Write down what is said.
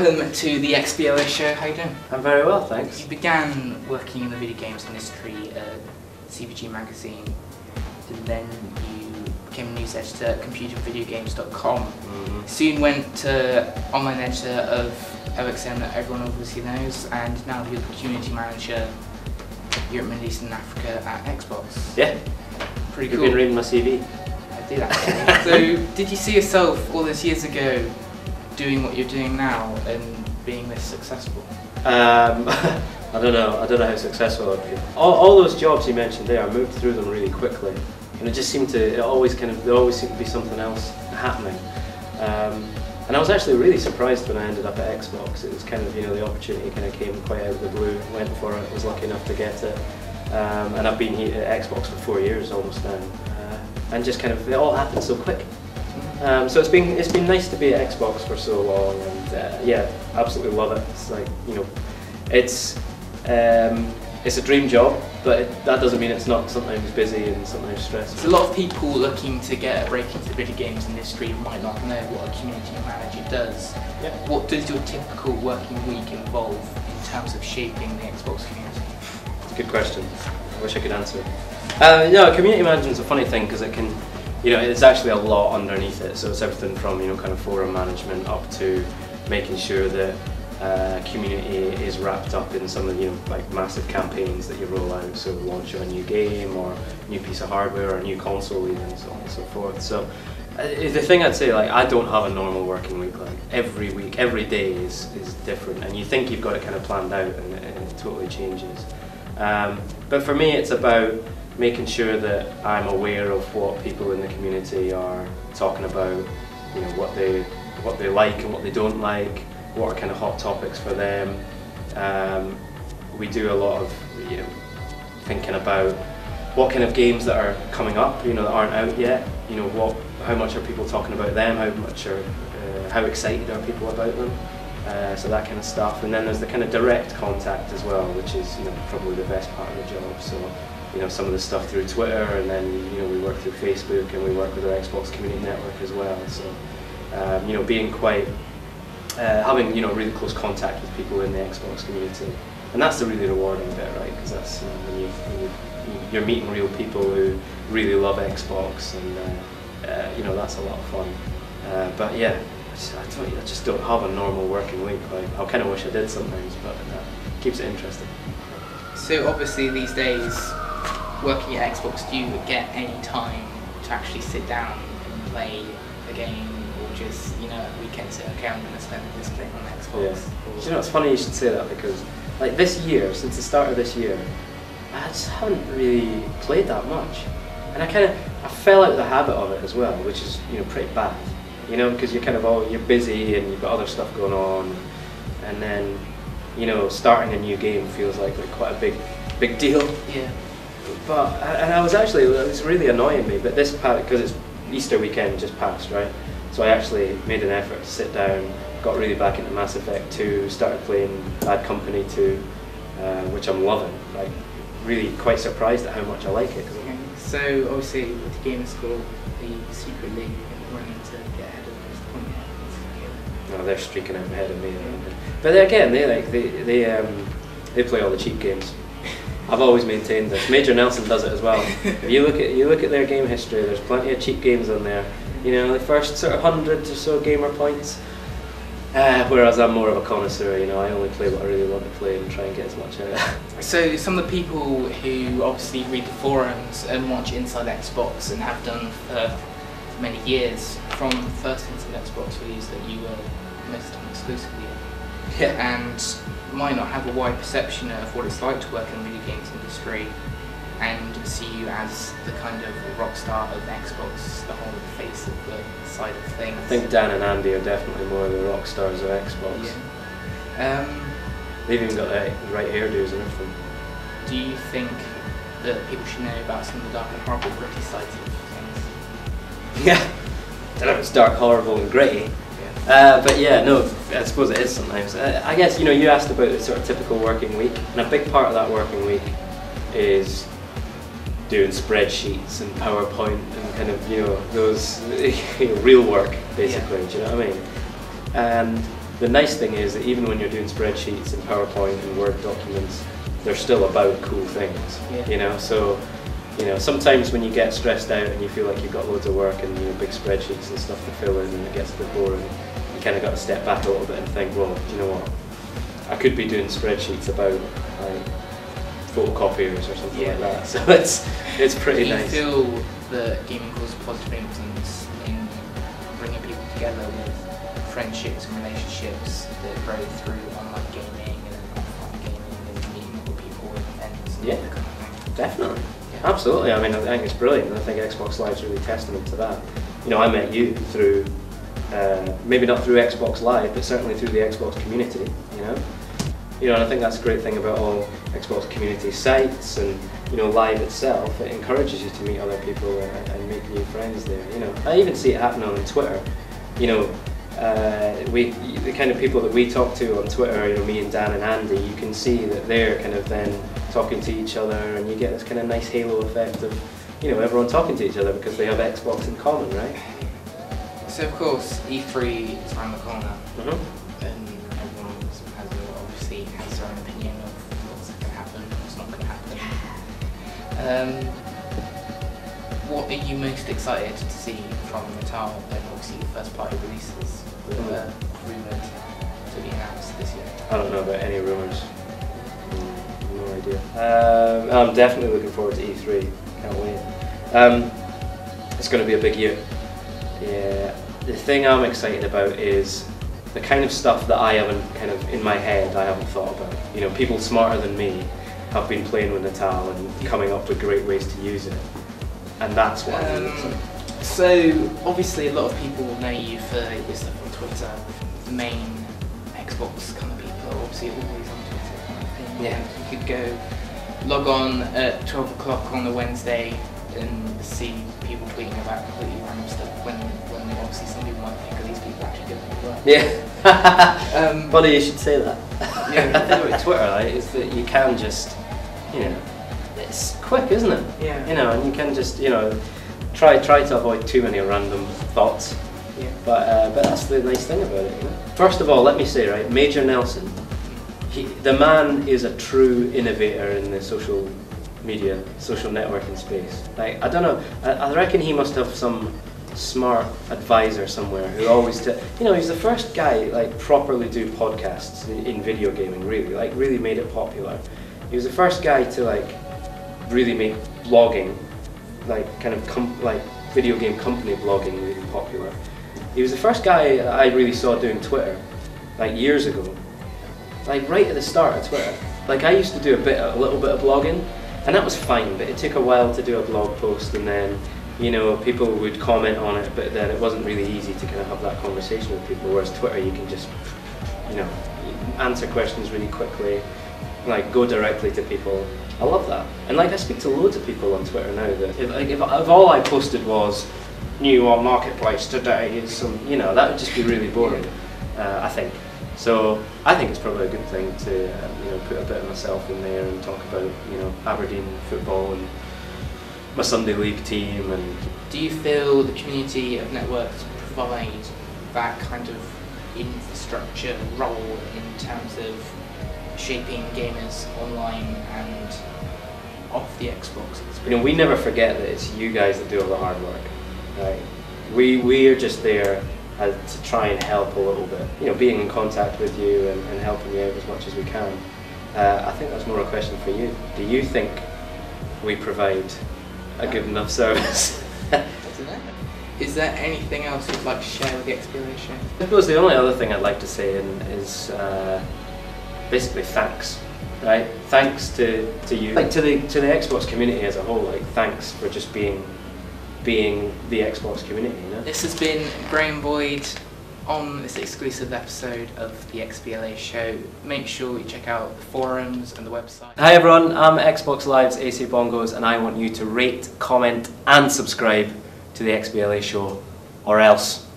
welcome to the XBLA show. How you doing? I'm very well, thanks. You began working in the video games industry at CVG magazine, and then you became a news editor at computervideogames.com. Soon went to online editor of OXM that everyone obviously knows, and now you're the community manager Europe, Middle East and Africa at Xbox. Yeah. Pretty cool. You've been reading my CV. I did actually. So, did you see yourself all those years ago doing what you're doing now and being this successful? I don't know how successful I've been. All those jobs you mentioned there, I moved through them really quickly, and it just seemed to, there always seemed to be something else happening. And I was actually really surprised when I ended up at Xbox. It was kind of, the opportunity kind of came quite out of the blue, went for it, was lucky enough to get it. And I've been here at Xbox for 4 years almost now. And just kind of, it all happened so quick. So it's been nice to be at Xbox for so long, and yeah, absolutely love it. It's like, it's a dream job, but that doesn't mean it's not sometimes busy and sometimes stressful. So a lot of people looking to get a break into the video games industry might not know what a community manager does. Yeah. What does your typical working week involve in terms of shaping the Xbox community? It's a good question. I wish I could answer it. No, community management is a funny thing because it can, it's actually a lot underneath it. So it's everything from kind of forum management up to making sure that community is wrapped up in some of like massive campaigns that you roll out. So launch of a new game or new piece of hardware or a new console even, so on and so forth. So the thing I'd say, like, I don't have a normal working week. Like every week, every day is different, and you think you've got it kind of planned out, and it totally changes. But for me, it's about making sure that I'm aware of what people in the community are talking about, what they like and what they don't like, what are kind of hot topics for them. We do a lot of thinking about what kind of games that are coming up, that aren't out yet. How much are people talking about them? How excited are people about them? So that kind of stuff. And then there's the kind of direct contact as well, which is probably the best part of the job. So some of the stuff through Twitter, and then we work through Facebook, and we work with our Xbox community network as well. So being quite having really close contact with people in the Xbox community, and that's the really rewarding bit, right? Because that's when you're meeting real people who really love Xbox, and that's a lot of fun. But yeah, I just don't have a normal working week. I kind of wish I did sometimes, but it keeps it interesting. So obviously these days, working at Xbox, do you get any time to actually sit down and play a game, or just a weekend say, okay, I'm going to spend this playing on Xbox? Yeah. It's funny you should say that, because like this year, since the start of this year, I just haven't really played that much, and I fell out of the habit of it as well, which is pretty bad. Because you're kind of you're busy and you've got other stuff going on, and then starting a new game feels like quite a big deal. Yeah. But it's really annoying me. But this part, because it's Easter weekend just passed, right? So I actually made an effort to sit down, got really back into Mass Effect 2, started playing Bad Company 2, which I'm loving. Like, really quite surprised at how much I like it. Okay. So obviously with the Game School, the secretly running to get ahead of this point. No, they're streaking out ahead of me. But again, they play all the cheap games. I've always maintained this. Major Nelson does it as well. If you look at their game history, there's plenty of cheap games on there. The first sort of 100 or so gamer points. Whereas I'm more of a connoisseur. I only play what I really want to play and try and get as much out of it. So some of the people who obviously read the forums and watch Inside Xbox and have done for many years, from the first Inside Xbox release that you were most exclusively in, and might not have a wide perception of what it's like to work in the video games industry, and see you as the kind of rock star of Xbox, the whole face of the side of things. I think Dan and Andy are definitely more the rock stars of Xbox. Yeah. They've even got the right hairdos and everything. Do you think that people should know about some of the dark and horrible gritty sides of things? Yeah. I don't know if it's dark, horrible and gritty. But yeah, no, I suppose it is sometimes. I guess, you asked about the sort of typical working week, and a big part of that working week is doing spreadsheets and PowerPoint and kind of, those real work, basically, do you know what I mean? And the nice thing is that even when you're doing spreadsheets and PowerPoint and Word documents, they're still about cool things, you know. So, you know, sometimes when you get stressed out and you feel like you've got loads of work and, you know, big spreadsheets and stuff to fill in, and it gets a bit boring, you kind of got to step back a little bit and think, well, do you know what? I could be doing spreadsheets about like photocopiers or something like that. So it's pretty nice. Do you feel that gaming causes positive influence in bringing people together with friendships and relationships that grow through online gaming and offline gaming and meeting other people with events and all that kind of thing? Definitely. Yeah. Absolutely. I mean, I think it's brilliant, and I think Xbox Live's really testament to that. You know, I met you through, maybe not through Xbox Live, but certainly through the Xbox community, you know. You know, and I think that's a great thing about all Xbox community sites and, you know, Live itself. It encourages you to meet other people and make new friends there. You know, I even see it happen on Twitter. You know, the kind of people that we talk to on Twitter, you know, me and Dan and Andy, you can see that they're kind of then talking to each other, and you get this kind of nice halo effect of, you know, everyone talking to each other because they have Xbox in common, right? So of course, E3 is around the corner. Mm-hmm. And everyone obviously has their own opinion of what's going to happen, what's not going to happen. What are you most excited to see from Natal and obviously the first party releases that are rumoured to be announced this year? I don't know about any rumours. No idea. I'm definitely looking forward to E3. Can't wait. It's going to be a big year. Yeah. The thing I'm excited about is the kind of stuff that I haven't kind of in my head I haven't thought about. You know, people smarter than me have been playing with Natal and coming up with great ways to use it, and that's what I'm excited. So obviously a lot of people know you for your stuff on Twitter. The main Xbox kind of people are obviously always on Twitter kind of thing. Yeah. You could go log on at 12 o'clock on a Wednesday and see people tweeting about completely random stuff when obviously some people might think, are these people actually doing it work? Yeah. Funny you should say that. Yeah. The thing with Twitter, right, is that you can just, you know, it's quick, isn't it? Yeah. You know, and you can just, you know, try to avoid too many random thoughts. Yeah. But that's the nice thing about it, you know. First of all, let me say, right, Major Nelson, the man is a true innovator in the social media, social networking space. Like, I don't know, I reckon he must have some smart advisor somewhere who always, you know, he's the first guy like properly do podcasts in video gaming, really, like really made it popular. He was the first guy to like really make blogging, like kind of like video game company blogging really popular. He was the first guy I really saw doing Twitter, like years ago, like right at the start of Twitter. Like I used to do a little bit of blogging, and that was fine, but it took a while to do a blog post, and then, you know, people would comment on it, but then it wasn't really easy to kind of have that conversation with people, whereas Twitter you can just, you know, answer questions really quickly, like go directly to people. I love that. And like I speak to loads of people on Twitter now that if all I posted was new on Marketplace today is some, you know, that would just be really boring, I think. So I think it's probably a good thing to you know, put a bit of myself in there and talk about, you know, Aberdeen football and my Sunday League team. And do you feel the community of networks provide that kind of infrastructure role in terms of shaping gamers online and off the Xbox experience? You know, we never forget that it's you guys that do all the hard work, right? We are just there to try and help a little bit, you know, being in contact with you and helping you out as much as we can. I think that's more a question for you. Do you think we provide a good enough service? I don't know. Is there anything else you'd like to share with the XBLA show? I suppose the only other thing I'd like to say is basically thanks, right? Thanks to you, like to the Xbox community as a whole. Like thanks for just being the Xbox community, you know? This has been Graeme Boyd on this exclusive episode of the XBLA show. Make sure you check out the forums and the website. Hi everyone, I'm Xbox Live's Aceybongos, and I want you to rate, comment and subscribe to the XBLA show, or else.